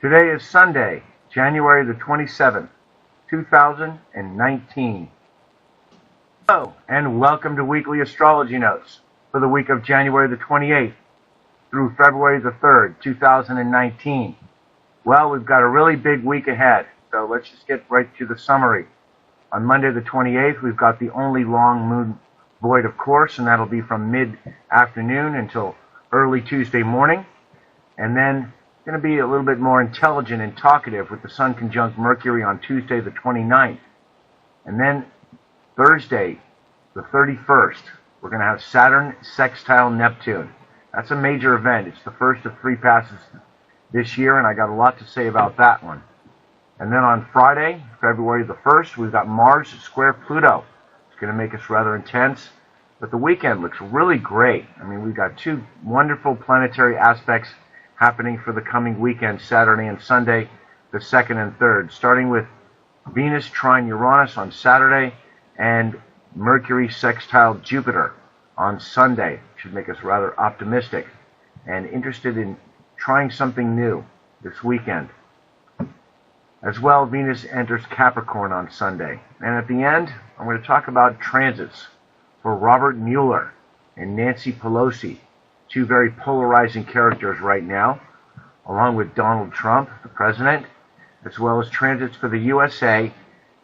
Today is Sunday, January the 27th, 2019. Hello, and welcome to Weekly Astrology Notes for the week of January the 28th through February the 3rd, 2019. Well, we've got a really big week ahead, so let's just get right to the summary. On Monday the 28th, we've got the only long moon void, of course, and that'll be from mid-afternoon until early Tuesday morning. And then going to be a little bit more intelligent and talkative with the Sun conjunct Mercury on Tuesday the 29th. And then Thursday the 31st, we're going to have Saturn sextile Neptune. That's a major event. It's the first of 3 passes this year, and I got a lot to say about that one. And then on Friday, February the 1st, we've got Mars square Pluto. It's going to make us rather intense, but the weekend looks really great. I mean, we've got 2 wonderful planetary aspects happening for the coming weekend, Saturday and Sunday, the 2nd and 3rd, starting with Venus trine Uranus on Saturday and Mercury sextile Jupiter on Sunday. Should make us rather optimistic and interested in trying something new this weekend. As well, Venus enters Capricorn on Sunday. And at the end, I'm going to talk about transits for Robert Mueller and Nancy Pelosi, 2 very polarizing characters right now, along with Donald Trump, the president, as well as transits for the USA.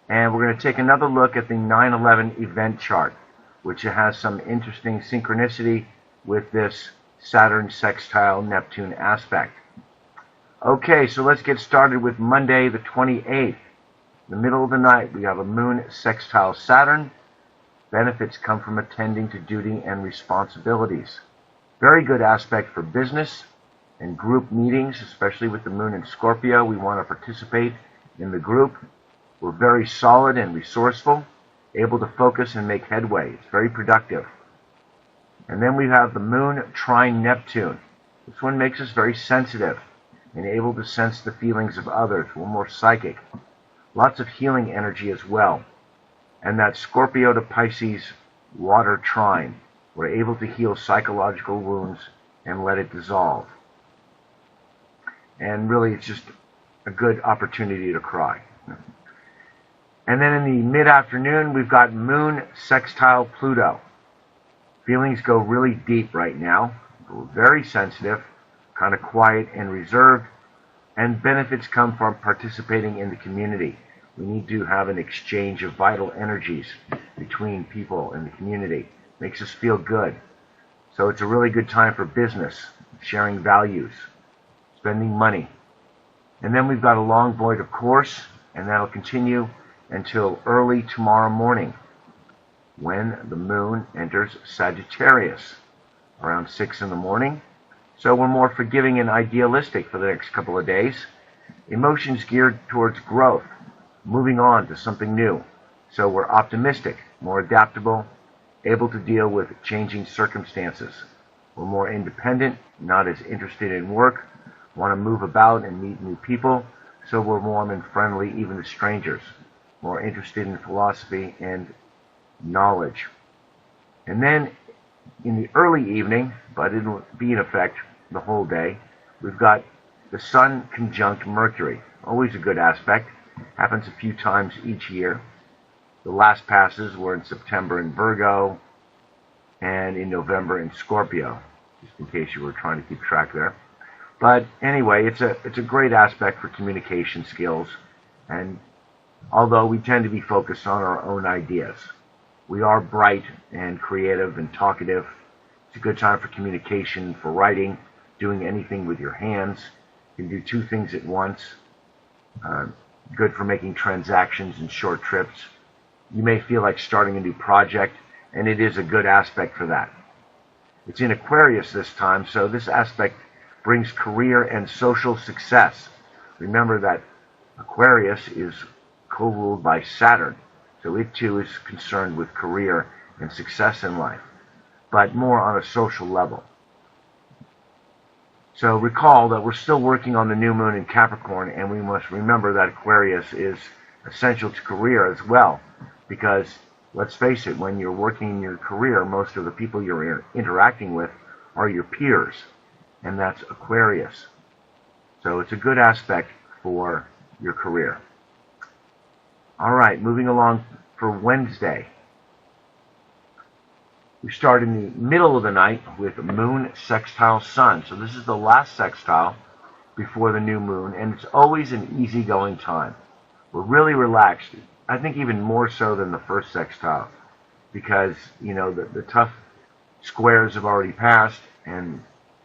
And we're going to take another look at the 9/11 event chart, which has some interesting synchronicity with this Saturn sextile Neptune aspect. Okay, so let's get started with Monday the 28th. In the middle of the night, we have a moon sextile Saturn. Benefits come from attending to duty and responsibilities. Very good aspect for business and group meetings, especially with the moon in Scorpio. We want to participate in the group. We're very solid and resourceful, able to focus and make headway. It's very productive. And then we have the moon trine Neptune. This one makes us very sensitive and able to sense the feelings of others. We're more psychic. Lots of healing energy as well. And that Scorpio to Pisces water trine. We're able to heal psychological wounds and let it dissolve. And really, it's just a good opportunity to cry. And then in the mid-afternoon, we've got moon sextile Pluto. Feelings go really deep right now. We're very sensitive, kind of quiet and reserved, and benefits come from participating in the community. We need to have an exchange of vital energies between people in the community. Makes us feel good. So it's a really good time for business, sharing values, spending money. And then we've got a long void, of course, and that'll continue until early tomorrow morning when the moon enters Sagittarius around 6 in the morning. So we're more forgiving and idealistic for the next couple of days. Emotions geared towards growth, moving on to something new. So we're optimistic, more adaptable, able to deal with changing circumstances. We're more independent, not as interested in work, want to move about and meet new people, so we're warm and friendly even to strangers, more interested in philosophy and knowledge. And then in the early evening, but it'll be in effect the whole day, we've got the Sun conjunct Mercury. Always a good aspect. Happens a few times each year. The last passes were in September in Virgo and in November in Scorpio, just in case you were trying to keep track there. But anyway, it's a great aspect for communication skills, and although we tend to be focused on our own ideas, we are bright and creative and talkative. It's a good time for communication, for writing, doing anything with your hands. You can do 2 things at once. Good for making transactions and short trips. You may feel like starting a new project, and it is a good aspect for that. It's in Aquarius this time, so this aspect brings career and social success. Remember that Aquarius is co-ruled by Saturn, so it too is concerned with career and success in life, but more on a social level. So recall that we're still working on the new moon in Capricorn, and we must remember that Aquarius is essential to career as well, because let's face it, when you're working in your career, most of the people you're interacting with are your peers, and that's Aquarius. So it's a good aspect for your career. All right, moving along for Wednesday. We start in the middle of the night with Moon sextile Sun. So this is the last sextile before the new moon, and it's always an easygoing time. We're really relaxed. I think even more so than the first sextile, because the tough squares have already passed, and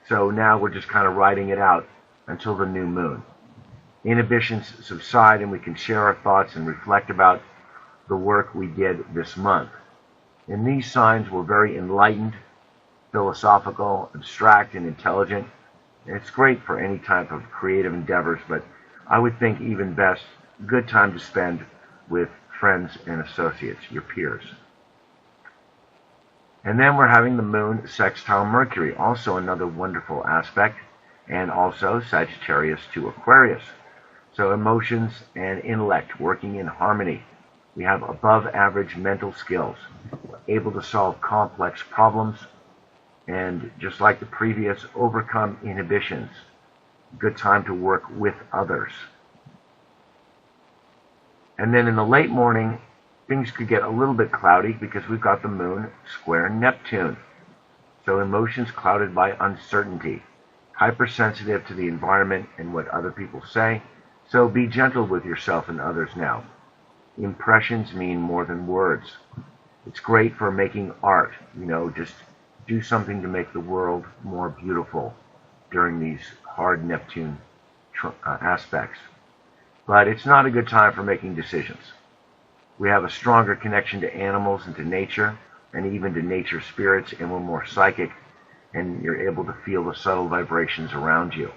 so now we're just kind of riding it out until the new moon. Inhibitions subside, and we can share our thoughts and reflect about the work we did this month. In these signs, we're very enlightened, philosophical, abstract, and intelligent. It's great for any type of creative endeavors, but I would think even best, good time to spend with friends and associates, your peers. And then we're having the moon sextile Mercury, also another wonderful aspect, and also Sagittarius to Aquarius. So emotions and intellect working in harmony. We have above average mental skills, able to solve complex problems, and just like the previous, overcome inhibitions. Good time to work with others. And then in the late morning, things could get a little bit cloudy because we've got the moon square Neptune. So emotions clouded by uncertainty, hypersensitive to the environment and what other people say. So be gentle with yourself and others now. Impressions mean more than words. It's great for making art, just do something to make the world more beautiful during these hard Neptune aspects. But it's not a good time for making decisions. We have a stronger connection to animals and to nature, and even to nature spirits, and we're more psychic, and you're able to feel the subtle vibrations around you.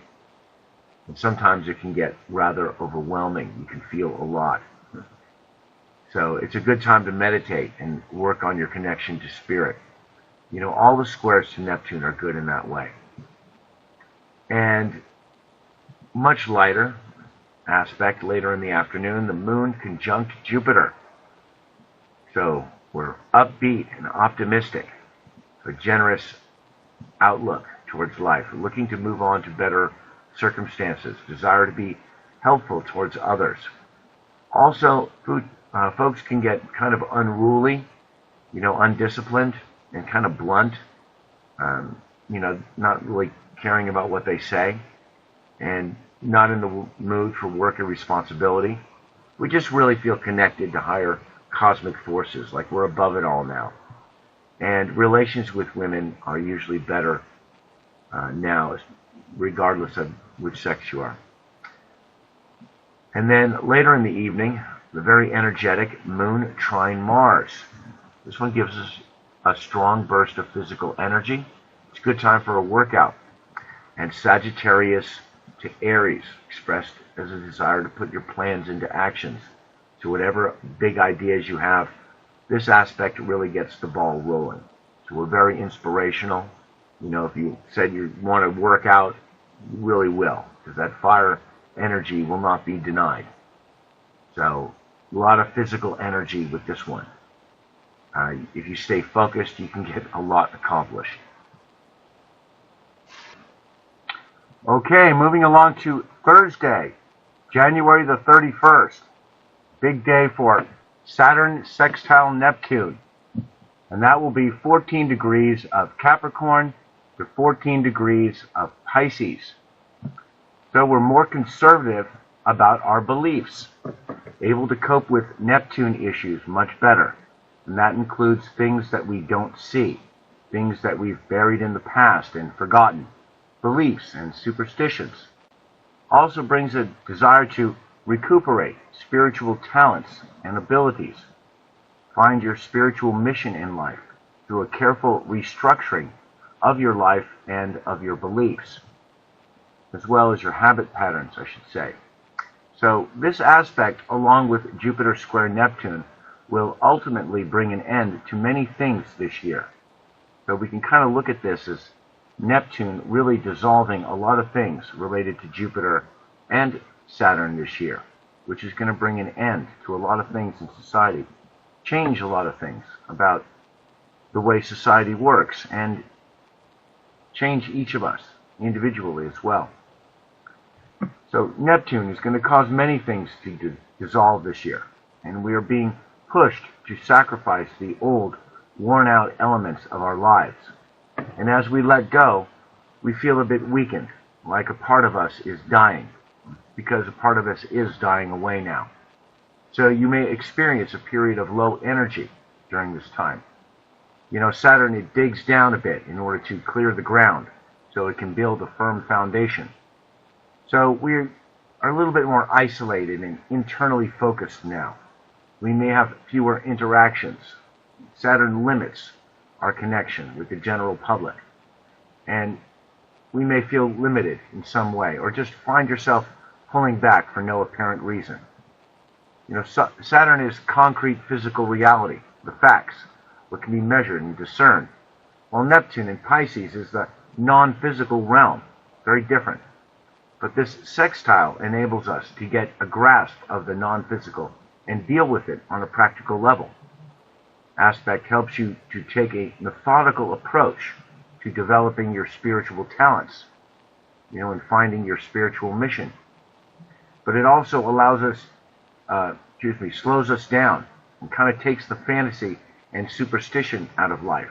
And sometimes it can get rather overwhelming. You can feel a lot. So it's a good time to meditate and work on your connection to spirit. All the squares to Neptune are good in that way. And much lighter aspect later in the afternoon, the moon conjunct Jupiter. So we're upbeat and optimistic, a generous outlook towards life, looking to move on to better circumstances, desire to be helpful towards others. Also, folks can get kind of unruly, undisciplined, and kind of blunt, not really caring about what they say, and not in the mood for work and responsibility. We just really feel connected to higher cosmic forces, like we're above it all now. And relations with women are usually better now, regardless of which sex you are. And then later in the evening, the very energetic moon trine Mars. This one gives us a strong burst of physical energy. It's a good time for a workout. And Sagittarius to Aries, expressed as a desire to put your plans into actions. So whatever big ideas you have, this aspect really gets the ball rolling. So we're very inspirational. If you said you want to work out, you really will, because that fire energy will not be denied. So a lot of physical energy with this one. If you stay focused, you can get a lot accomplished. Okay, moving along to Thursday, January the 31st. Big day for Saturn sextile Neptune. And that will be 14 degrees of Capricorn to 14 degrees of Pisces. So we're more conservative about our beliefs, able to cope with Neptune issues much better. And that includes things that we don't see, things that we've buried in the past and forgotten, beliefs and superstitions. Also brings a desire to recuperate spiritual talents and abilities. Find your spiritual mission in life through a careful restructuring of your life and of your beliefs, as well as your habit patterns, I should say. So this aspect, along with Jupiter square Neptune, will ultimately bring an end to many things this year. So we can kind of look at this as Neptune really dissolving a lot of things related to Jupiter and Saturn this year, which is going to bring an end to a lot of things in society, change a lot of things about the way society works, and change each of us individually as well. So Neptune is going to cause many things to dissolve this year, and we are being pushed to sacrifice the old, worn-out elements of our lives. And as we let go, we feel a bit weakened, like a part of us is dying, because a part of us is dying away now. So you may experience a period of low energy during this time. Saturn, it digs down a bit in order to clear the ground so it can build a firm foundation. So we are a little bit more isolated and internally focused now. We may have fewer interactions. Saturn limits our connection with the general public. And we may feel limited in some way, or just find yourself pulling back for no apparent reason. Saturn is concrete physical reality, the facts, what can be measured and discerned, while Neptune in Pisces is the non-physical realm, very different. But this sextile enables us to get a grasp of the non-physical and deal with it on a practical level. Aspect helps you to take a methodical approach to developing your spiritual talents, and finding your spiritual mission. But it also allows us, slows us down and kind of takes the fantasy and superstition out of life.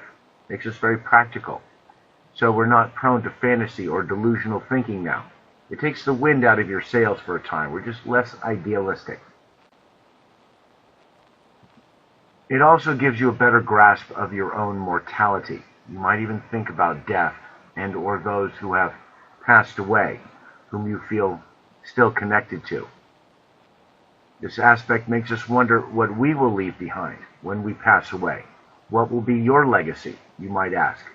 Makes us very practical. So we're not prone to fantasy or delusional thinking now. It takes the wind out of your sails for a time. We're just less idealistic. It also gives you a better grasp of your own mortality. You might even think about death and or those who have passed away, whom you feel still connected to. This aspect makes us wonder what we will leave behind when we pass away. What will be your legacy, you might ask?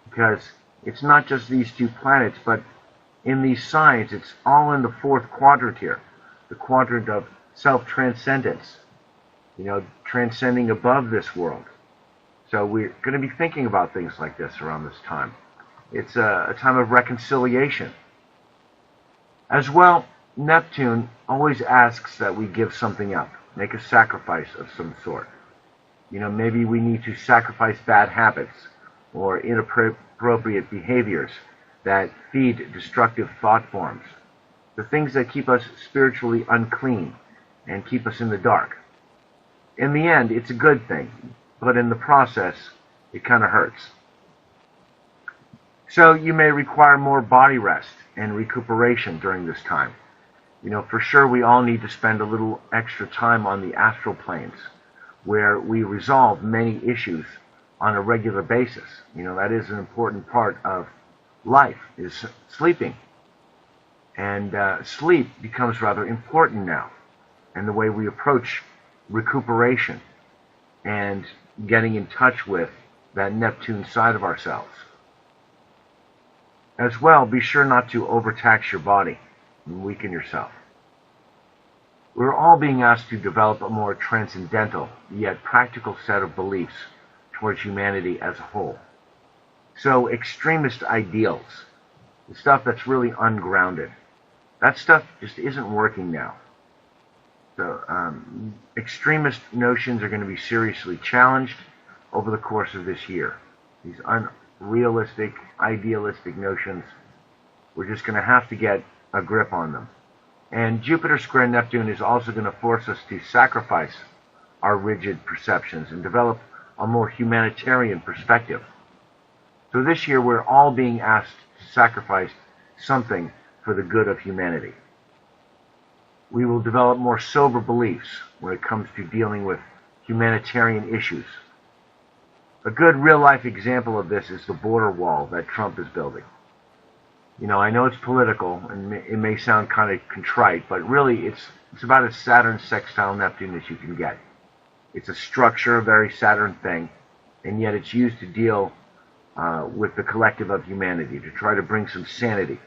Because it's not just these two planets, but in these signs, it's all in the fourth quadrant here, the quadrant of self-transcendence, transcending above this world. So we're going to be thinking about things like this around this time. It's a time of reconciliation. As well, Neptune always asks that we give something up, make a sacrifice of some sort. Maybe we need to sacrifice bad habits or inappropriate behaviors that feed destructive thought forms, the things that keep us spiritually unclean and keep us in the dark. In the end, it's a good thing, but in the process, it kind of hurts. So you may require more body rest and recuperation during this time. For sure we all need to spend a little extra time on the astral planes, where we resolve many issues on a regular basis. That is an important part of life, is sleeping. And sleep becomes rather important now, and the way we approach recuperation and getting in touch with that Neptune side of ourselves. As well, be sure not to overtax your body and weaken yourself. We're all being asked to develop a more transcendental, yet practical set of beliefs towards humanity as a whole. So extremist ideals, the stuff that's really ungrounded, that stuff just isn't working now. So extremist notions are going to be seriously challenged over the course of this year. These unrealistic, idealistic notions, we're just going to have to get a grip on them. And Jupiter square Neptune is also going to force us to sacrifice our rigid perceptions and develop a more humanitarian perspective. So this year we're all being asked to sacrifice something for the good of humanity. We will develop more sober beliefs when it comes to dealing with humanitarian issues. A good real-life example of this is the border wall that Trump is building. I know it's political, and it may sound kind of contrite, but really it's about as Saturn sextile Neptune as you can get. It's a structure, a very Saturn thing, and yet it's used to deal with the collective of humanity, to try to bring some sanity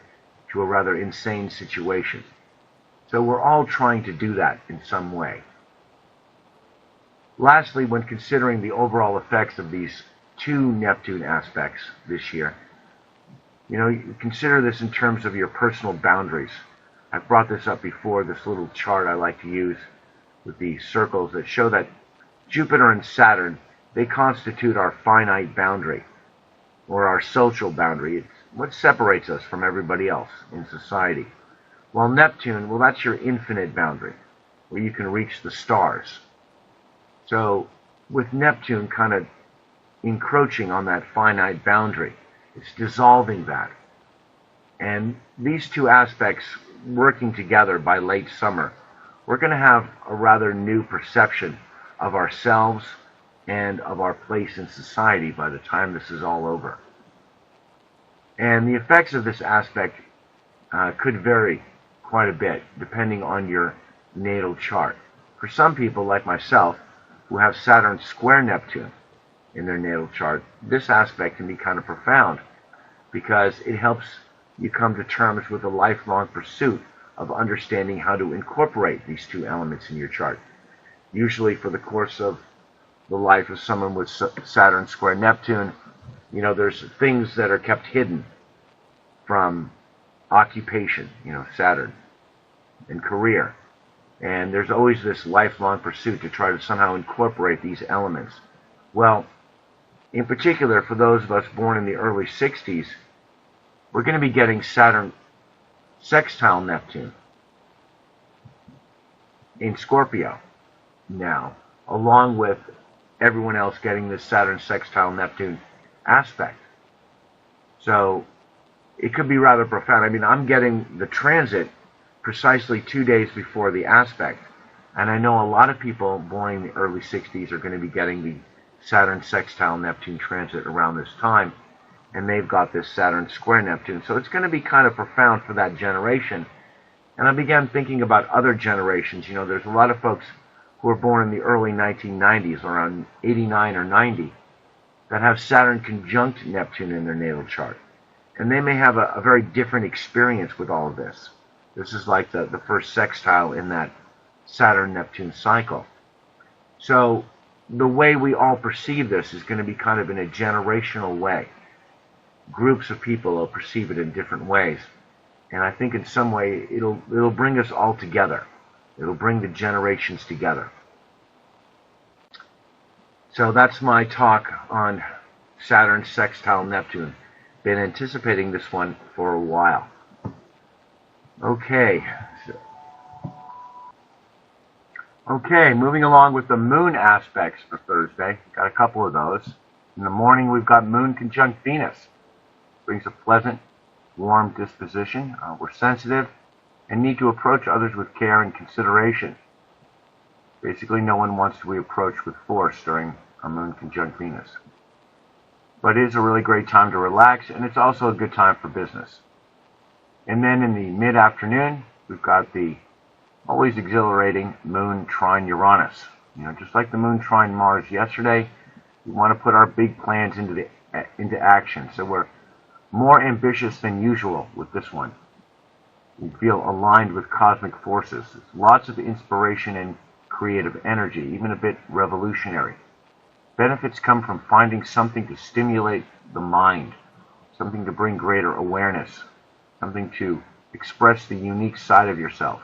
to a rather insane situation. So we're all trying to do that in some way. Lastly, when considering the overall effects of these two Neptune aspects this year, you consider this in terms of your personal boundaries. I've brought this up before, this little chart I like to use with the circles that show that Jupiter and Saturn, they constitute our finite boundary, or our social boundary. It's what separates us from everybody else in society. While Neptune, well, that's your infinite boundary, where you can reach the stars. So with Neptune kind of encroaching on that finite boundary, it's dissolving that. And these two aspects working together by late summer, we're going to have a rather new perception of ourselves and of our place in society by the time this is all over. And the effects of this aspect could vary quite a bit depending on your natal chart. For some people, like myself, who have Saturn square Neptune in their natal chart, this aspect can be kind of profound because it helps you come to terms with a lifelong pursuit of understanding how to incorporate these two elements in your chart. Usually for the course of the life of someone with Saturn square Neptune, there's things that are kept hidden from occupation, Saturn, and career. And there's always this lifelong pursuit to try to somehow incorporate these elements. Well, in particular, for those of us born in the early 60s, we're going to be getting Saturn sextile Neptune in Scorpio now, along with everyone else getting this Saturn sextile Neptune aspect. So it could be rather profound. I mean, I'm getting the transit precisely 2 days before the aspect, and I know a lot of people born in the early 60s are going to be getting the Saturn sextile Neptune transit around this time, and they've got this Saturn square Neptune. So it's going to be kind of profound for that generation. And I began thinking about other generations. There's a lot of folks who were born in the early 1990s, around 89 or 90, that have Saturn conjunct Neptune in their natal chart. And they may have a very different experience with all of this. This is like the first sextile in that Saturn-Neptune cycle. So the way we all perceive this is going to be kind of in a generational way. Groups of people will perceive it in different ways. And I think in some way it'll bring us all together. It'll bring the generations together. So that's my talk on Saturn sextile Neptune. Been anticipating this one for a while. Okay, moving along with the moon aspects for Thursday. Got a couple of those. In the morning, we've got Moon conjunct Venus. Brings a pleasant, warm disposition. We're sensitive and need to approach others with care and consideration. Basically, no one wants to be approached with force during a Moon conjunct Venus. But it is a really great time to relax, and it's also a good time for business. And then in the mid-afternoon, we've got the always exhilarating Moon trine Uranus. Just like the Moon trine Mars yesterday, we want to put our big plans into action. So we're more ambitious than usual with this one. We feel aligned with cosmic forces. There's lots of inspiration and creative energy, even a bit revolutionary. Benefits come from finding something to stimulate the mind, something to bring greater awareness, something to express the unique side of yourself.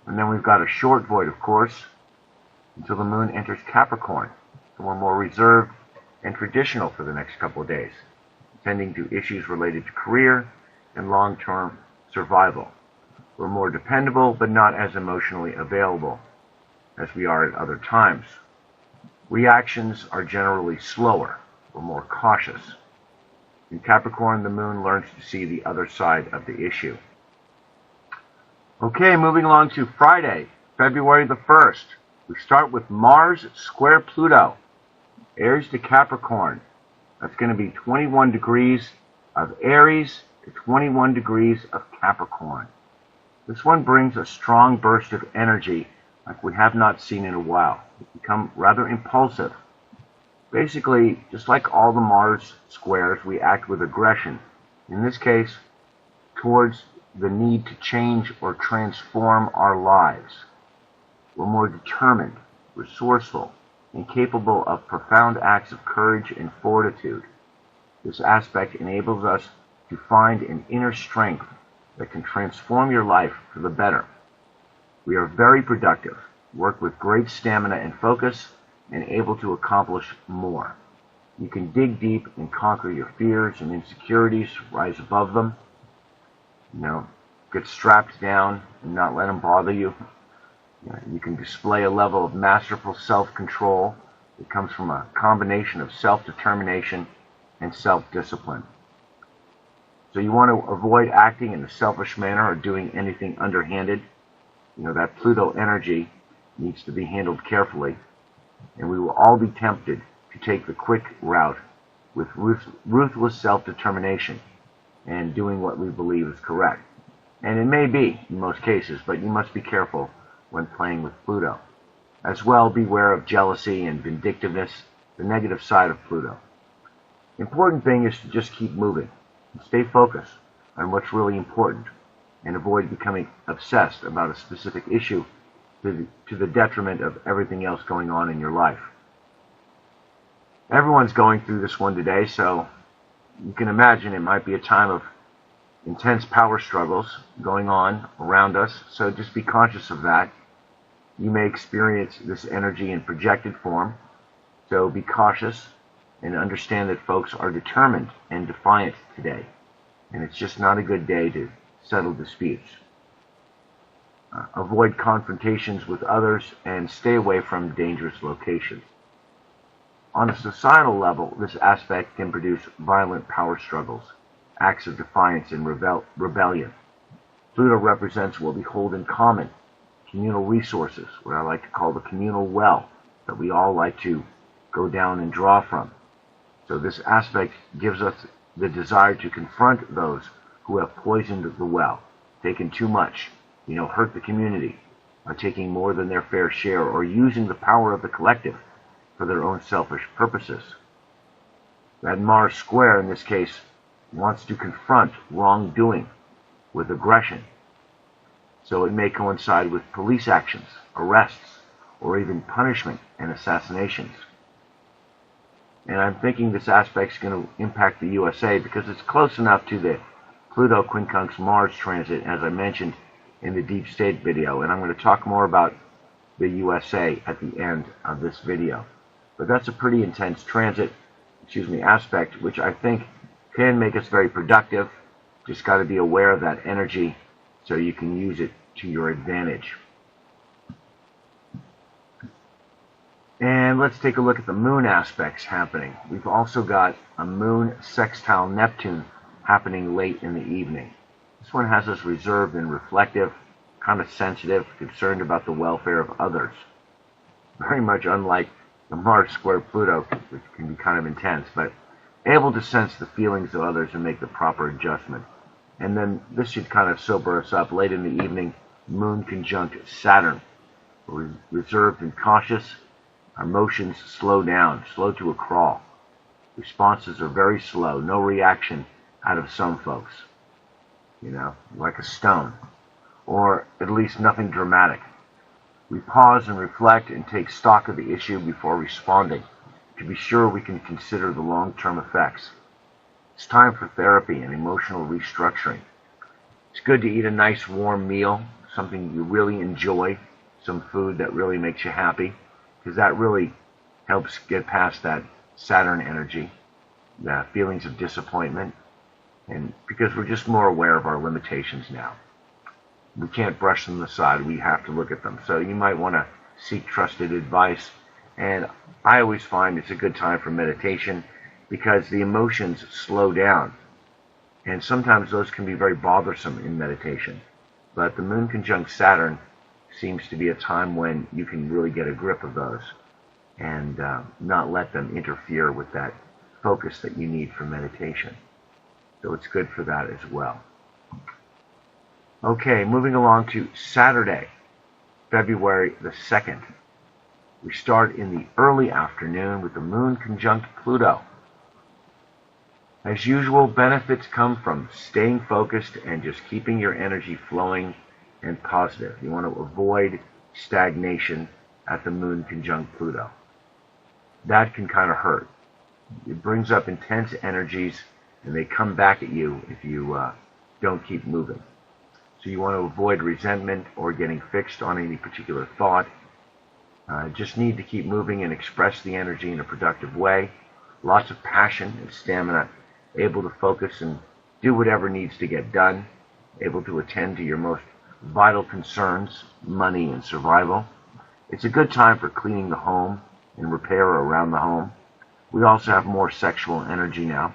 And then we've got a short void, of course, until the moon enters Capricorn. So we're more reserved and traditional for the next couple of days, tending to issues related to career and long-term survival. We're more dependable, but not as emotionally available as we are at other times. Reactions are generally slower. We're more cautious. In Capricorn, the moon learns to see the other side of the issue. Okay, moving along to Friday, February the 1st. We start with Mars square Pluto, Aries to Capricorn. That's going to be 21 degrees of Aries to 21 degrees of Capricorn. This one brings a strong burst of energy like we have not seen in a while. We become rather impulsive. Basically, just like all the Mars squares, we act with aggression. In this case, towards the need to change or transform our lives. We're more determined, resourceful, and capable of profound acts of courage and fortitude. This aspect enables us to find an inner strength that can transform your life for the better. We are very productive, work with great stamina and focus, and able to accomplish more. You can dig deep and conquer your fears and insecurities, rise above them. get strapped down and not let them bother you. You can display a level of masterful self-control that comes from a combination of self-determination and self-discipline. So you want to avoid acting in a selfish manner or doing anything underhanded. That Pluto energy needs to be handled carefully, and we will all be tempted to take the quick route with ruthless self-determination and doing what we believe is correct. And it may be in most cases, but you must be careful when playing with Pluto. As well, beware of jealousy and vindictiveness, the negative side of Pluto. The important thing is to just keep moving and stay focused on what's really important and avoid becoming obsessed about a specific issue to the detriment of everything else going on in your life. Everyone's going through this one today, so you can imagine it might be a time of intense power struggles going on around us, so just be conscious of that. You may experience this energy in projected form, so be cautious and understand that folks are determined and defiant today, and it's just not a good day to settle disputes. Avoid confrontations with others and stay away from dangerous locations. On a societal level, this aspect can produce violent power struggles, acts of defiance and rebellion. Pluto represents what we hold in common, communal resources, what I like to call the communal well, that we all like to go down and draw from. So this aspect gives us the desire to confront those who have poisoned the well, taken too much, hurt the community, are taking more than their fair share, or using the power of the collective for their own selfish purposes. That Mars square, in this case, wants to confront wrongdoing with aggression. So it may coincide with police actions, arrests, or even punishment and assassinations. And I'm thinking this aspect is going to impact the USA because it's close enough to the Pluto quincunx Mars transit, as I mentioned in the Deep State video, and I'm going to talk more about the USA at the end of this video. But that's a pretty intense aspect, which I think can make us very productive. Just got to be aware of that energy so you can use it to your advantage. And let's take a look at the moon aspects happening. We've also got a moon sextile Neptune happening late in the evening. This one has us reserved and reflective, kind of sensitive, concerned about the welfare of others. Very much unlike the Mars square Pluto, which can be kind of intense, but able to sense the feelings of others and make the proper adjustment. And then this should kind of sober us up late in the evening. Moon conjunct Saturn. We're reserved and cautious. Our motions slow down, slow to a crawl. Responses are very slow, no reaction out of some folks. Like a stone. Or at least nothing dramatic. We pause and reflect and take stock of the issue before responding, to be sure we can consider the long-term effects. It's time for therapy and emotional restructuring. It's good to eat a nice warm meal, something you really enjoy, some food that really makes you happy, because that really helps get past that Saturn energy, the feelings of disappointment, and because we're just more aware of our limitations now. We can't brush them aside, we have to look at them. So you might want to seek trusted advice, and I always find it's a good time for meditation because the emotions slow down, and sometimes those can be very bothersome in meditation. But the moon conjunct Saturn seems to be a time when you can really get a grip of those and not let them interfere with that focus that you need for meditation. So it's good for that as well. Okay, moving along to Saturday, February the 2nd. We start in the early afternoon with the moon conjunct Pluto. As usual, benefits come from staying focused and just keeping your energy flowing and positive. You want to avoid stagnation at the moon conjunct Pluto. That can kind of hurt. It brings up intense energies, and they come back at you if you don't keep moving. So you want to avoid resentment or getting fixed on any particular thought. Just need to keep moving and express the energy in a productive way. Lots of passion and stamina, able to focus and do whatever needs to get done. able to attend to your most vital concerns, money and survival. It's a good time for cleaning the home and repair around the home. We also have more sexual energy now,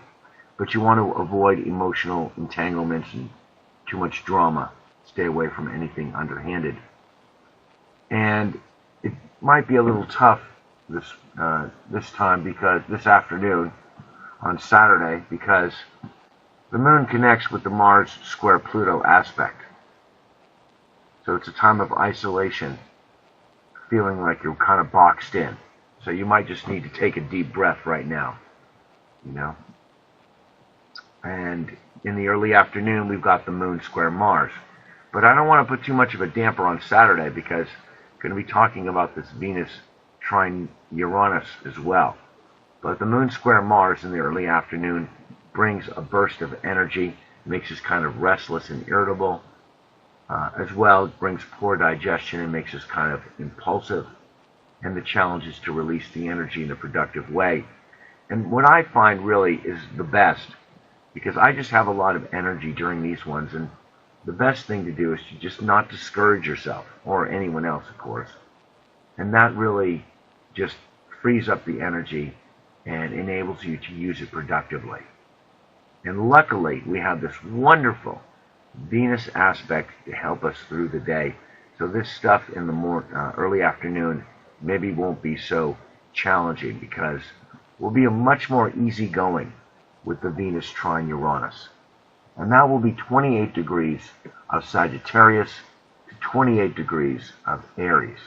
but you want to avoid emotional entanglements and too much drama. Stay away from anything underhanded. And it might be a little tough this time, because this afternoon on Saturday, because the moon connects with the Mars square Pluto aspect. So it's a time of isolation, feeling like you're kind of boxed in. So you might just need to take a deep breath right now, you know. And in the early afternoon, we've got the moon square Mars. But I don't want to put too much of a damper on Saturday, because I'm going to be talking about this Venus trine Uranus as well. But the moon square Mars in the early afternoon brings a burst of energy, makes us kind of restless and irritable. As well, it brings poor digestion and makes us kind of impulsive. And the challenge is to release the energy in a productive way. And what I find really is the best, because I just have a lot of energy during these ones, and the best thing to do is to just not discourage yourself, or anyone else, of course. And that really just frees up the energy and enables you to use it productively. And luckily, we have this wonderful Venus aspect to help us through the day. So this stuff in the early afternoon maybe won't be so challenging, because we'll be much more easygoing with the Venus trine Uranus. And that will be 28 degrees of Sagittarius to 28 degrees of Aries.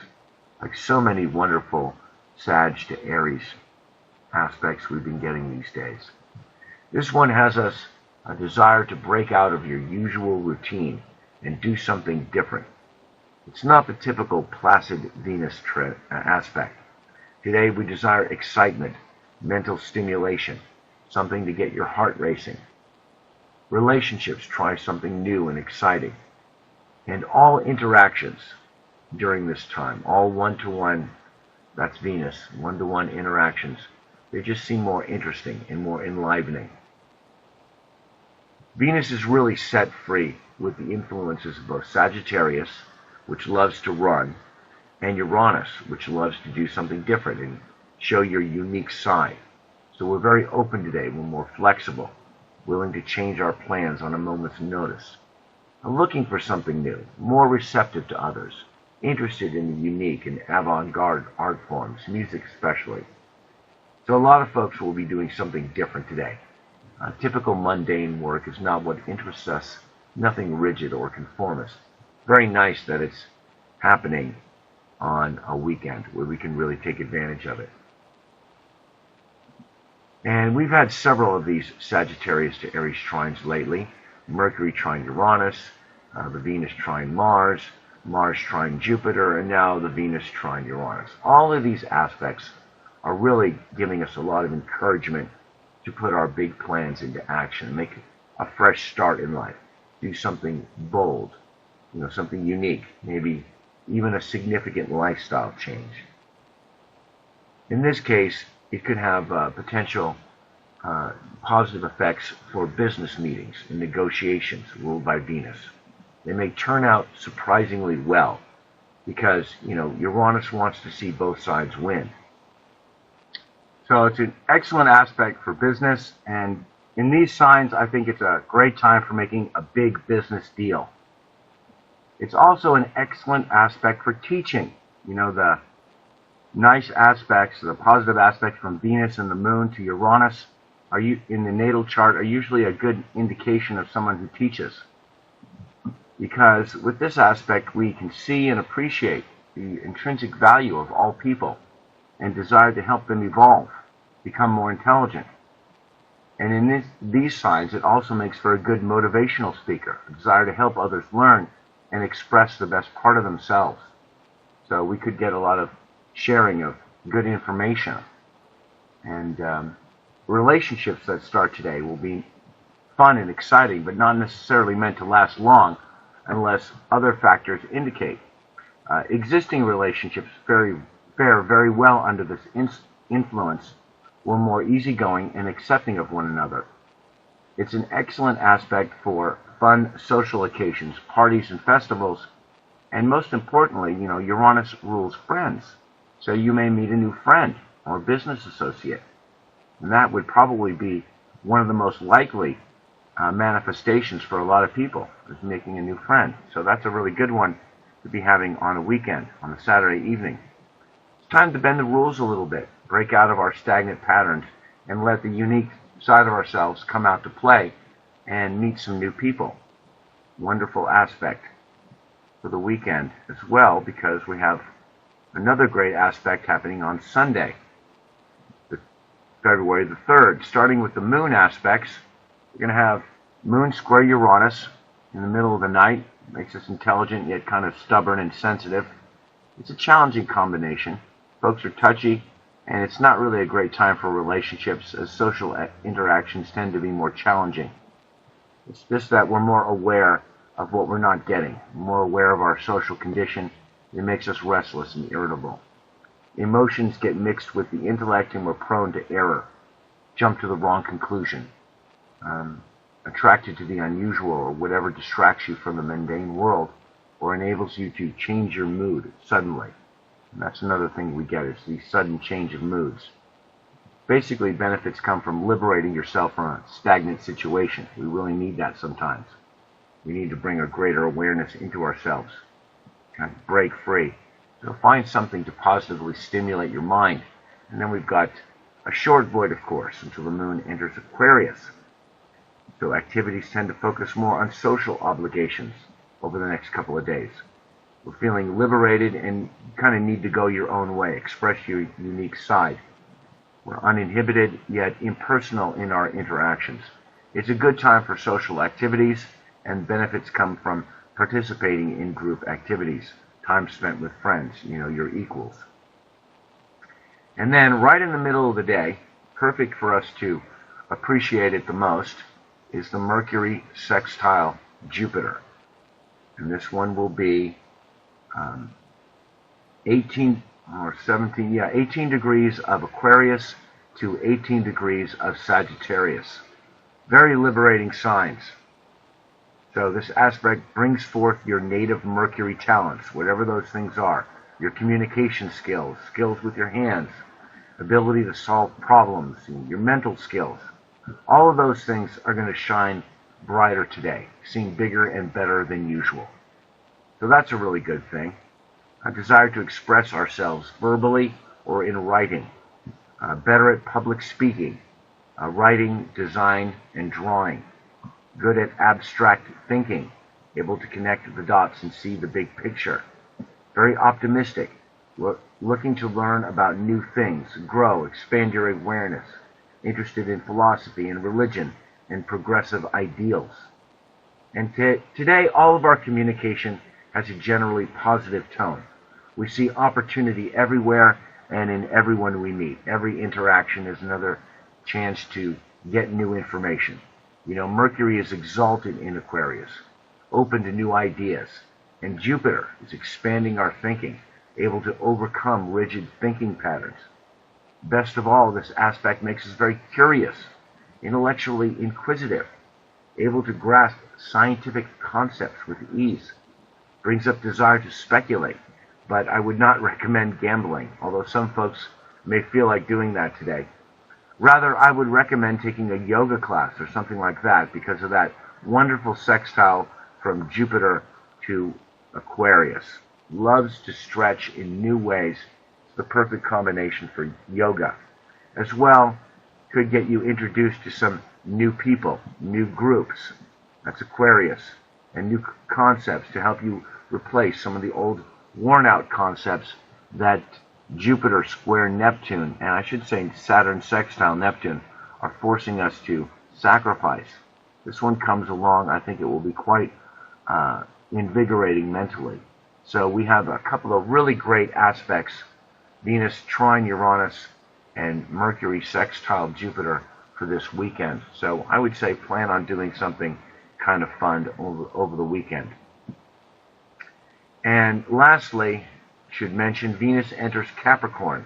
Like so many wonderful Sag to Aries aspects we've been getting these days. This one has us a desire to break out of your usual routine and do something different. It's not the typical placid Venus aspect. Today we desire excitement, mental stimulation, something to get your heart racing. Relationships, try something new and exciting. And all interactions during this time, all one-to-one, that's Venus, one-to-one interactions, they just seem more interesting and more enlivening. Venus is really set free with the influences of both Sagittarius, which loves to run, and Uranus, which loves to do something different and show your unique side. So we're very open today. We're more flexible, willing to change our plans on a moment's notice. I'm looking for something new, more receptive to others, interested in the unique and avant-garde art forms, music especially. So a lot of folks will be doing something different today. Typical mundane work is not what interests us, nothing rigid or conformist. Very nice that it's happening on a weekend where we can really take advantage of it. And we've had several of these Sagittarius to Aries trines lately. Mercury trine Uranus, the Venus trine Mars, Mars trine Jupiter, and now the Venus trine Uranus. All of these aspects are really giving us a lot of encouragement to put our big plans into action, make a fresh start in life, do something bold, something unique, maybe even a significant lifestyle change. In this case, it could have potential positive effects for business meetings and negotiations ruled by Venus. They may turn out surprisingly well, because Uranus wants to see both sides win. So it's an excellent aspect for business, and in these signs, I think it's a great time for making a big business deal. It's also an excellent aspect for teaching. The nice aspects, the positive aspects from Venus and the Moon to Uranus in the natal chart are usually a good indication of someone who teaches. Because with this aspect, we can see and appreciate the intrinsic value of all people and desire to help them evolve, become more intelligent. And in these signs, it also makes for a good motivational speaker, a desire to help others learn and express the best part of themselves. So we could get a lot of sharing of good information. And relationships that start today will be fun and exciting, but not necessarily meant to last long unless other factors indicate. Existing relationships fare very well under this influence. We're more easygoing and accepting of one another. It's an excellent aspect for fun social occasions, parties and festivals, and most importantly, Uranus rules friends. So you may meet a new friend or business associate. And that would probably be one of the most likely manifestations for a lot of people, is making a new friend. So that's a really good one to be having on a weekend, on a Saturday evening. It's time to bend the rules a little bit, break out of our stagnant patterns, and let the unique side of ourselves come out to play and meet some new people. Wonderful aspect for the weekend as well, because we have another great aspect happening on Sunday, February the 3rd. Starting with the moon aspects, we're going to have Moon square Uranus in the middle of the night. Makes us intelligent yet kind of stubborn and sensitive. It's a challenging combination. Folks are touchy, and it's not really a great time for relationships, as social interactions tend to be more challenging. It's just that we're more aware of what we're not getting, more aware of our social condition. It makes us restless and irritable. Emotions get mixed with the intellect, and we're prone to error, jump to the wrong conclusion, attracted to the unusual, or whatever distracts you from the mundane world or enables you to change your mood suddenly. And that's another thing we get, is the sudden change of moods. Basically, benefits come from liberating yourself from a stagnant situation. We really need that sometimes. We need to bring a greater awareness into ourselves, kind of break free. So find something to positively stimulate your mind. And then we've got a short void, of course, until the moon enters Aquarius. So activities tend to focus more on social obligations over the next couple of days. We're feeling liberated and kind of need to go your own way, express your unique side. We're uninhibited yet impersonal in our interactions. It's a good time for social activities, and benefits come from participating in group activities, time spent with friends, your equals. And then right in the middle of the day, perfect for us to appreciate it the most, is the Mercury sextile Jupiter. And this one will be 18 degrees of Aquarius to 18 degrees of Sagittarius. Very liberating signs. So this aspect brings forth your native Mercury talents, whatever those things are. Your communication skills, skills with your hands, ability to solve problems, your mental skills. All of those things are going to shine brighter today, seem bigger and better than usual. So that's a really good thing. A desire to express ourselves verbally or in writing. Better at public speaking, writing, design, and drawing. Good at abstract thinking, able to connect the dots and see the big picture. Very optimistic, looking to learn about new things, grow, expand your awareness. Interested in philosophy and religion and progressive ideals. And today, all of our communication has a generally positive tone. We see opportunity everywhere and in everyone we meet. Every interaction is another chance to get new information. Mercury is exalted in Aquarius, open to new ideas, and Jupiter is expanding our thinking, able to overcome rigid thinking patterns. Best of all, this aspect makes us very curious, intellectually inquisitive, able to grasp scientific concepts with ease, brings up desire to speculate, but I would not recommend gambling, although some folks may feel like doing that today. Rather, I would recommend taking a yoga class or something like that because of that wonderful sextile from Jupiter to Aquarius. Loves to stretch in new ways. It's the perfect combination for yoga. As well, could get you introduced to some new people, new groups. That's Aquarius. And new concepts to help you replace some of the old worn-out concepts that Jupiter square Neptune, and I should say Saturn sextile Neptune, are forcing us to sacrifice. This one comes along, I think it will be quite invigorating mentally. So we have a couple of really great aspects, Venus trine Uranus and Mercury sextile Jupiter for this weekend. So I would say plan on doing something kind of fun over the weekend. And lastly, should mention Venus enters Capricorn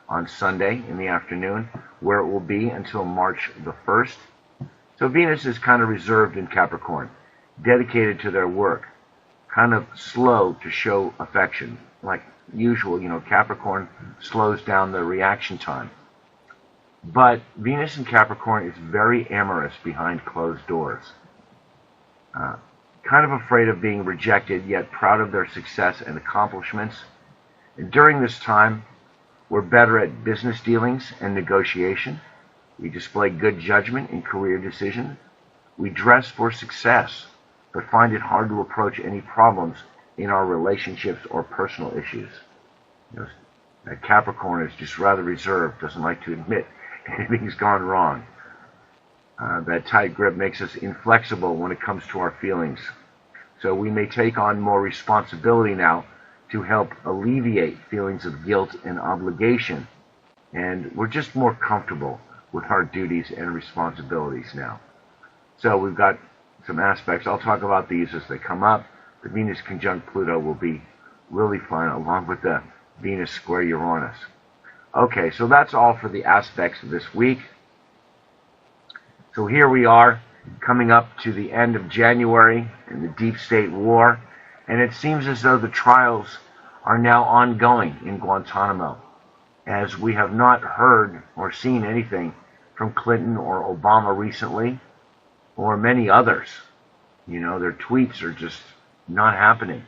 on Sunday in the afternoon, where it will be until March the 1st. So Venus is kind of reserved in Capricorn, dedicated to their work, kind of slow to show affection. Like usual, Capricorn slows down the reaction time. But Venus in Capricorn is very amorous behind closed doors. Kind of afraid of being rejected, yet proud of their success and accomplishments. And during this time, we're better at business dealings and negotiation. We display good judgment in career decisions. We dress for success, but find it hard to approach any problems in our relationships or personal issues. Capricorn is just rather reserved, doesn't like to admit anything's gone wrong. That tight grip makes us inflexible when it comes to our feelings. So we may take on more responsibility now to help alleviate feelings of guilt and obligation. And we're just more comfortable with our duties and responsibilities now. So we've got some aspects. I'll talk about these as they come up. The Venus conjunct Pluto will be really fun, along with the Venus square Uranus. Okay, so that's all for the aspects of this week. So here we are, coming up to the end of January in the deep state war, and it seems as though the trials are now ongoing in Guantanamo, as we have not heard or seen anything from Clinton or Obama recently, or many others. Their tweets are just not happening.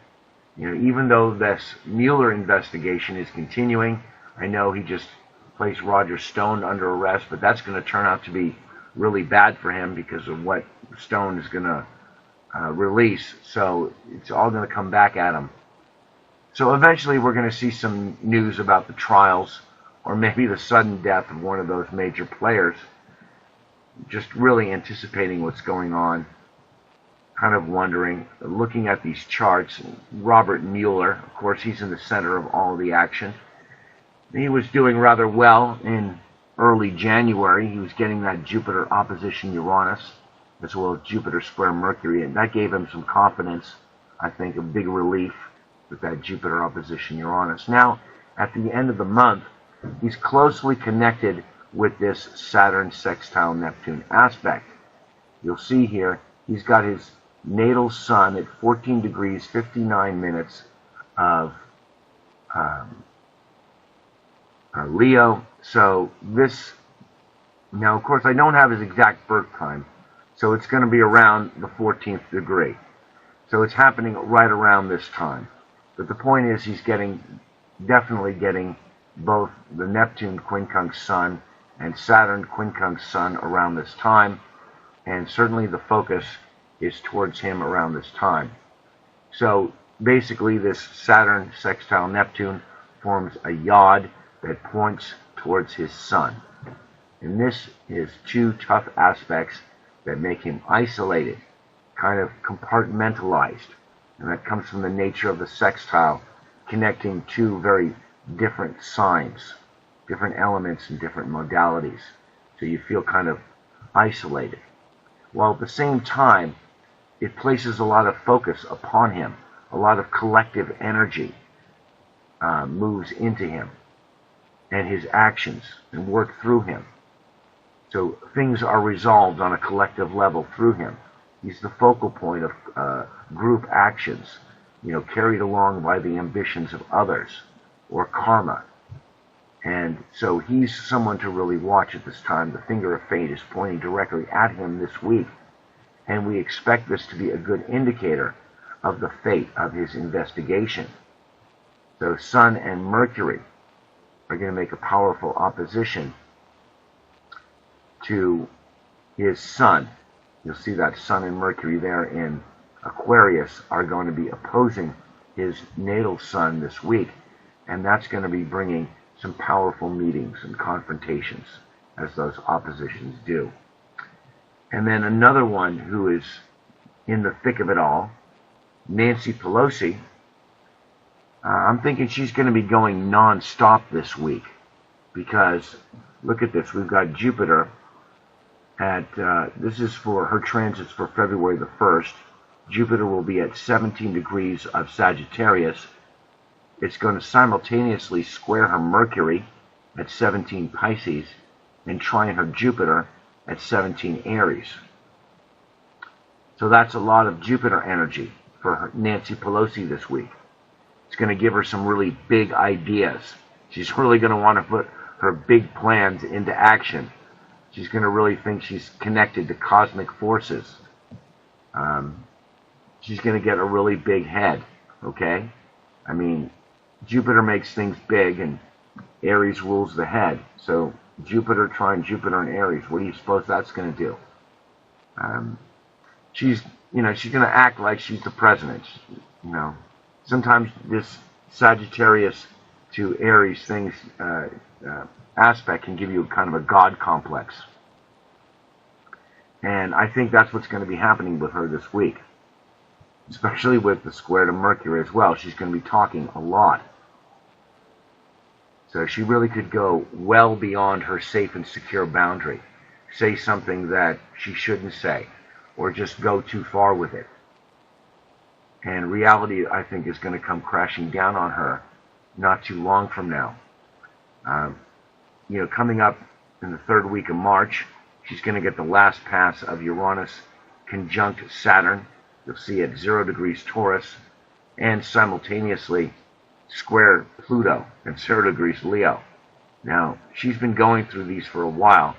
Even though this Mueller investigation is continuing, I know he just placed Roger Stone under arrest, but that's going to turn out to be really bad for him because of what Stone is going to release. So it's all going to come back at him. So eventually we're going to see some news about the trials, or maybe the sudden death of one of those major players. Just really anticipating what's going on. Kind of wondering, looking at these charts. Robert Mueller, of course, he's in the center of all the action. He was doing rather well in early January. He was getting that Jupiter opposition Uranus, as well as Jupiter square Mercury, and that gave him some confidence, I think, a big relief with that Jupiter opposition Uranus. Now, at the end of the month, he's closely connected with this Saturn sextile Neptune aspect. You'll see here, he's got his natal sun at 14 degrees 59 minutes of Leo. So this, now of course I don't have his exact birth time, so it's going to be around the 14th degree. So it's happening right around this time. But the point is, he's definitely getting both the Neptune quincunx sun and Saturn quincunx sun around this time, and certainly the focus is towards him around this time. So basically this Saturn sextile Neptune forms a yod that points towards his sun. And this is two tough aspects that make him isolated, kind of compartmentalized. And that comes from the nature of the sextile, connecting two very different signs, different elements and different modalities. So you feel kind of isolated. While at the same time, it places a lot of focus upon him. A lot of collective energy moves into him and his actions and work through him. So things are resolved on a collective level through him. He's the focal point of group actions, carried along by the ambitions of others, or karma. And so he's someone to really watch at this time. The finger of fate is pointing directly at him this week, and we expect this to be a good indicator of the fate of his investigation. So Sun and Mercury are going to make a powerful opposition to his Sun. You'll see that Sun and Mercury there in Aquarius are going to be opposing his natal Sun this week, and that's going to be bringing some powerful meetings and confrontations, as those oppositions do. And then another one who is in the thick of it all, Nancy Pelosi. I'm thinking she's going to be going non-stop this week, because look at this. We've got Jupiter at, this is for her transits for February the 1st. Jupiter will be at 17 degrees of Sagittarius. It's going to simultaneously square her Mercury at 17 Pisces and trine her Jupiter at 17 Aries. So that's a lot of Jupiter energy for Nancy Pelosi this week. It's going to give her some really big ideas. She's really going to want to put her big plans into action. She's going to really think she's connected to cosmic forces. She's going to get a really big head, okay? I mean, Jupiter makes things big, and Aries rules the head. So Jupiter trine Jupiter in Aries. What do you suppose that's going to do? She's going to act like she's the president. Sometimes this Sagittarius to Aries things aspect can give you kind of a God complex. And I think that's what's going to be happening with her this week, especially with the square to Mercury as well. She's going to be talking a lot. So she really could go well beyond her safe and secure boundary, say something that she shouldn't say, or just go too far with it. And reality, I think, is going to come crashing down on her not too long from now. Coming up in the third week of March, she's going to get the last pass of Uranus conjunct Saturn. You'll see at 0 degrees Taurus, and simultaneously square Pluto at 0 degrees Leo. Now, she's been going through these for a while,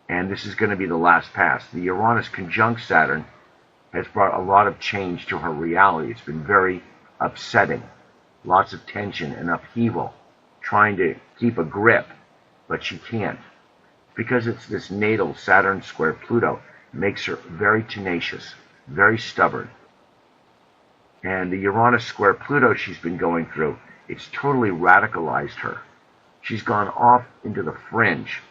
and this is going to be the last pass. The Uranus conjunct Saturn has brought a lot of change to her reality. It's been very upsetting. Lots of tension and upheaval, trying to keep a grip, but she can't. Because it's this natal Saturn square Pluto, makes her very tenacious, very stubborn. And the Uranus square Pluto she's been going through, it's totally radicalized her. She's gone off into the fringe,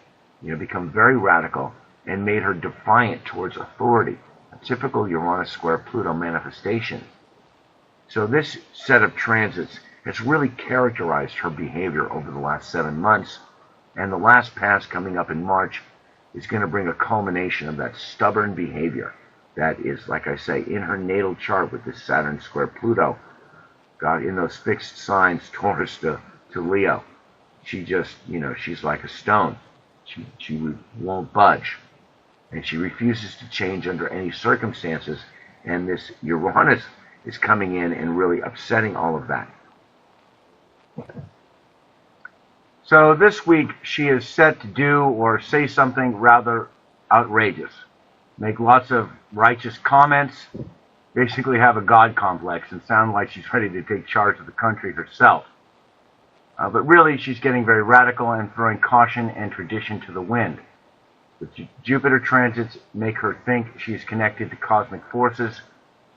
become very radical, and made her defiant towards authority, a typical Uranus square Pluto manifestation. So this set of transits has really characterized her behavior over the last 7 months, and the last pass coming up in March is going to bring a culmination of that stubborn behavior that is, like I say, in her natal chart with this Saturn square Pluto. God, in those fixed signs, Taurus to Leo. She just, she's like a stone. She won't budge. And she refuses to change under any circumstances. And this Uranus is coming in and really upsetting all of that. So this week, she is set to do or say something rather outrageous. Make lots of righteous comments, basically have a God complex, and sound like she's ready to take charge of the country herself. But really, she's getting very radical and throwing caution and tradition to the wind. The Jupiter transits make her think she's connected to cosmic forces.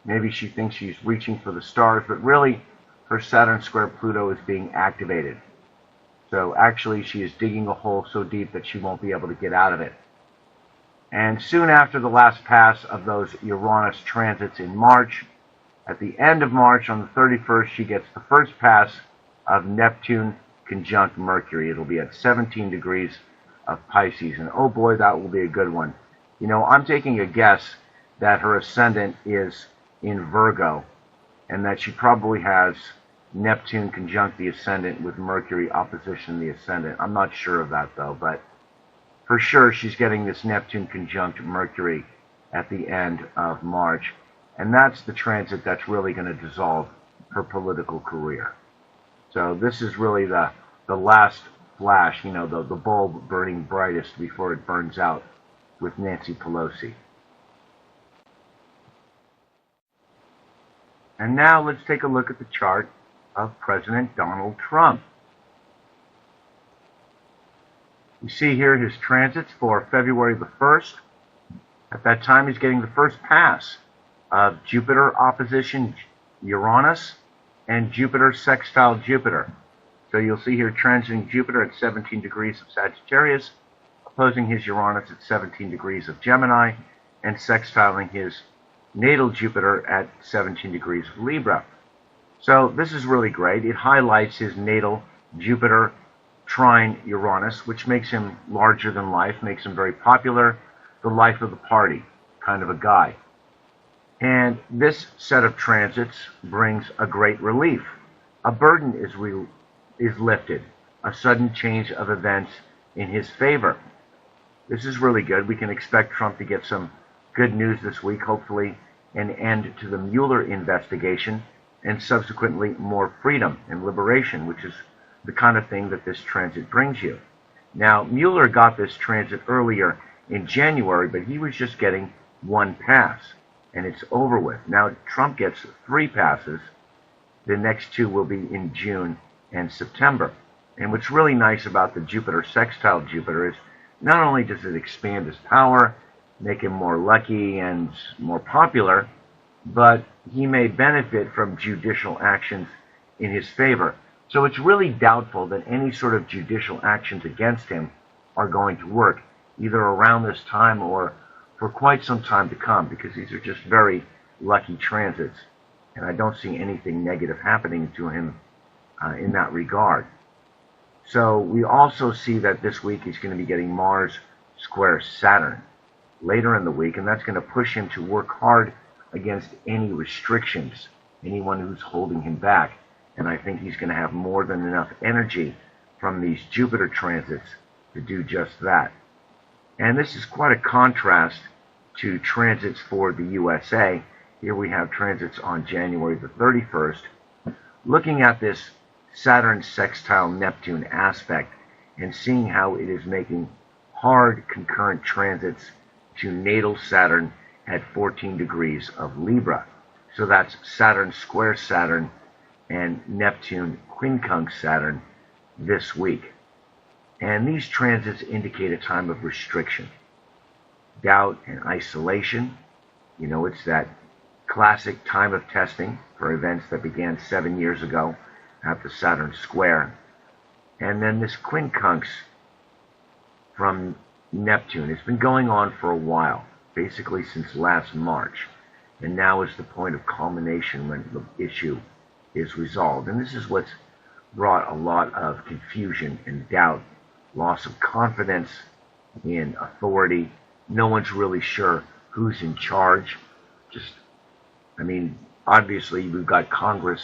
Maybe she thinks she's reaching for the stars, but really, her Saturn square Pluto is being activated. So actually, she is digging a hole so deep that she won't be able to get out of it. And soon after the last pass of those Uranus transits in March, at the end of March, on the 31st, she gets the first pass of Neptune conjunct Mercury. It'll be at 17 degrees of Pisces. And oh boy, that will be a good one. I'm taking a guess that her ascendant is in Virgo, and that she probably has Neptune conjunct the ascendant with Mercury opposition the ascendant. I'm not sure of that, though, but for sure she's getting this Neptune conjunct Mercury at the end of March. And that's the transit that's really going to dissolve her political career. So this is really the last flash, the bulb burning brightest before it burns out with Nancy Pelosi. And now let's take a look at the chart of President Donald Trump. You see here his transits for February the 1st. At that time, he's getting the first pass of Jupiter opposition Uranus and Jupiter sextile Jupiter. So you'll see here transiting Jupiter at 17 degrees of Sagittarius, opposing his Uranus at 17 degrees of Gemini, and sextiling his natal Jupiter at 17 degrees of Libra. So this is really great. It highlights his natal Jupiter trine Uranus, which makes him larger than life, makes him very popular, the life of the party, kind of a guy. And this set of transits brings a great relief. A burden is lifted, a sudden change of events in his favor. This is really good. We can expect Trump to get some good news this week, hopefully an end to the Mueller investigation, and subsequently more freedom and liberation, which is the kind of thing that this transit brings you. Now, Mueller got this transit earlier in January, but he was just getting one pass, and it's over with. Now, Trump gets 3 passes. The next 2 will be in June and September. And what's really nice about the Jupiter sextile Jupiter is not only does it expand his power, make him more lucky and more popular, but he may benefit from judicial actions in his favor. So it's really doubtful that any sort of judicial actions against him are going to work, either around this time or for quite some time to come, because these are just very lucky transits, and I don't see anything negative happening to him in that regard. So we also see that this week he's going to be getting Mars square Saturn later in the week, and that's going to push him to work hard against any restrictions, anyone who's holding him back. And I think he's going to have more than enough energy from these Jupiter transits to do just that. And this is quite a contrast to transits for the USA. Here we have transits on January the 31st. Looking at this Saturn sextile Neptune aspect and seeing how it is making hard concurrent transits to natal Saturn at 14 degrees of Libra. So that's Saturn square Saturn and Neptune quincunx Saturn this week. And these transits indicate a time of restriction, doubt, and isolation. You know, it's that classic time of testing for events that began 7 years ago at the Saturn square. And then this quincunx from Neptune has been going on for a while, basically since last March. And now is the point of culmination when the issue is resolved. And this is what's brought a lot of confusion and doubt, loss of confidence in authority. No one's really sure who's in charge. Obviously we've got Congress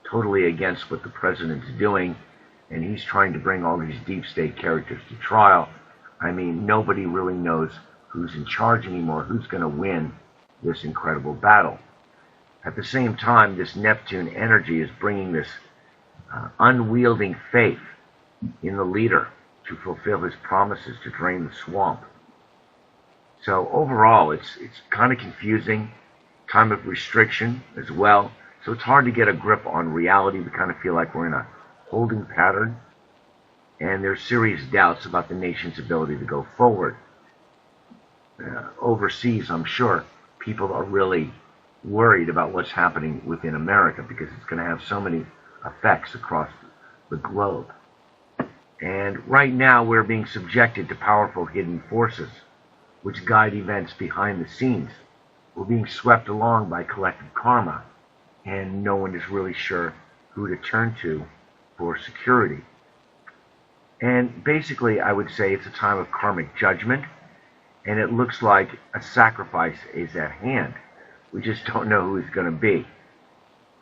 totally against what the president's doing, and he's trying to bring all these deep state characters to trial. Nobody really knows who's in charge anymore, who's going to win this incredible battle. At the same time, this Neptune energy is bringing this unwielding faith in the leader to fulfill his promises to drain the swamp. So overall, it's kind of confusing, time of restriction as well. So it's hard to get a grip on reality. We kind of feel like we're in a holding pattern, and there's serious doubts about the nation's ability to go forward. Overseas, I'm sure people are really worried about what's happening within America, because it's going to have so many effects across the globe. And right now we're being subjected to powerful hidden forces which guide events behind the scenes. We're being swept along by collective karma, and no one is really sure who to turn to for security. And basically, I would say it's a time of karmic judgment, and it looks like a sacrifice is at hand. We just don't know who it's going to be.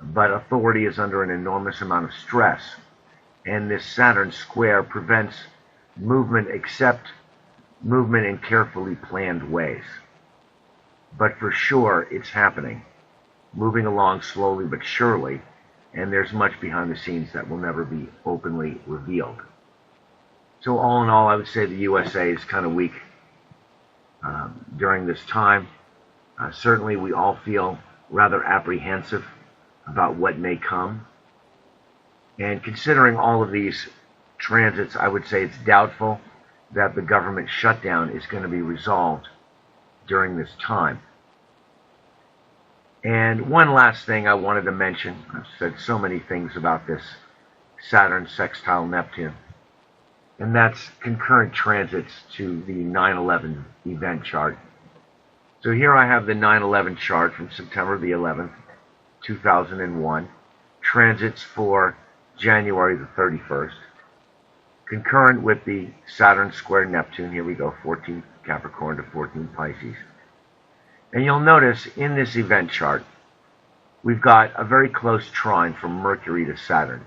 But authority is under an enormous amount of stress, and this Saturn square prevents movement except movement in carefully planned ways. But for sure, it's happening, moving along slowly but surely, and there's much behind the scenes that will never be openly revealed. So all in all, I would say the USA is kind of weak during this time. Certainly we all feel rather apprehensive about what may come. And considering all of these transits, I would say it's doubtful that the government shutdown is going to be resolved during this time. And one last thing I wanted to mention, I've said so many things about this Saturn sextile Neptune, and that's concurrent transits to the 9/11 event chart. So here I have the 9/11 chart from September the 11th, 2001, transits for January the 31st, concurrent with the Saturn square Neptune. Here we go, 14 Capricorn to 14 Pisces. And you'll notice in this event chart, we've got a very close trine from Mercury to Saturn,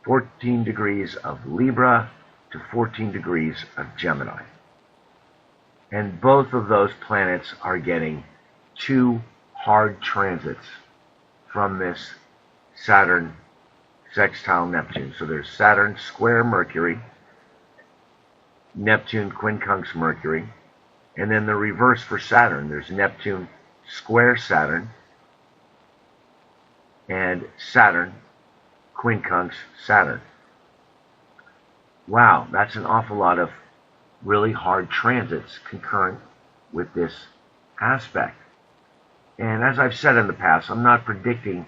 14 degrees of Libra to 14 degrees of Gemini. And both of those planets are getting 2 hard transits from this Saturn sextile Neptune. So there's Saturn square Mercury, Neptune quincunx Mercury, and then the reverse for Saturn. There's Neptune square Saturn and Saturn quincunx Saturn. Wow, that's an awful lot of really hard transits concurrent with this aspect. And as I've said in the past, I'm not predicting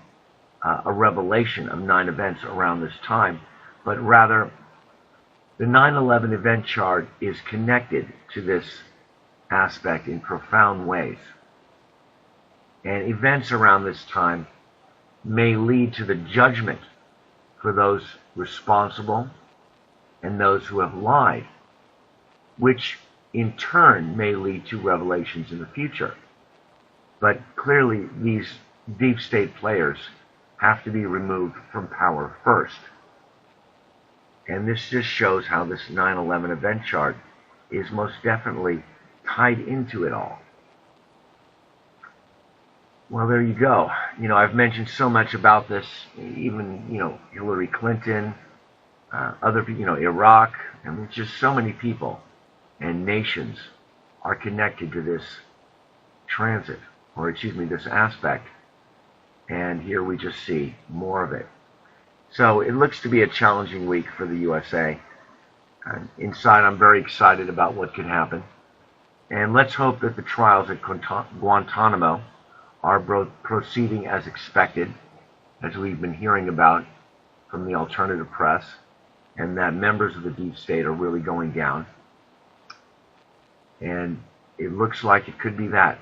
a revelation of 9 events around this time, but rather the 9/11 event chart is connected to this aspect in profound ways. And events around this time may lead to the judgment for those responsible and those who have lied, which in turn may lead to revelations in the future. But clearly these deep state players have to be removed from power first. And this just shows how this 9/11 event chart is most definitely tied into it all. Well, there you go. I've mentioned so much about this, even, Hillary Clinton, other people, Iraq. I mean, just so many people and nations are connected to this transit, or this aspect. And here we just see more of it. So it looks to be a challenging week for the USA. Inside, I'm very excited about what could happen. And let's hope that the trials at Guantanamo are proceeding as expected, as we've been hearing about from the alternative press, and that members of the deep state are really going down. And it looks like it could be that.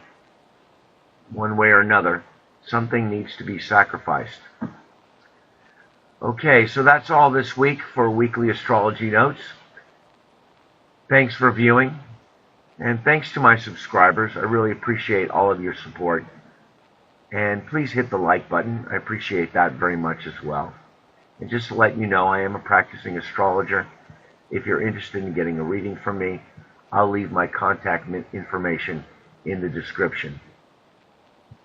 One way or another, something needs to be sacrificed. Okay, so that's all this week for Weekly Astrology Notes. Thanks for viewing, and thanks to my subscribers. I really appreciate all of your support. And please hit the like button. I appreciate that very much as well. And just to let you know, I am a practicing astrologer. If you're interested in getting a reading from me, I'll leave my contact information in the description.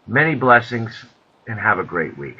Many blessings, and have a great week.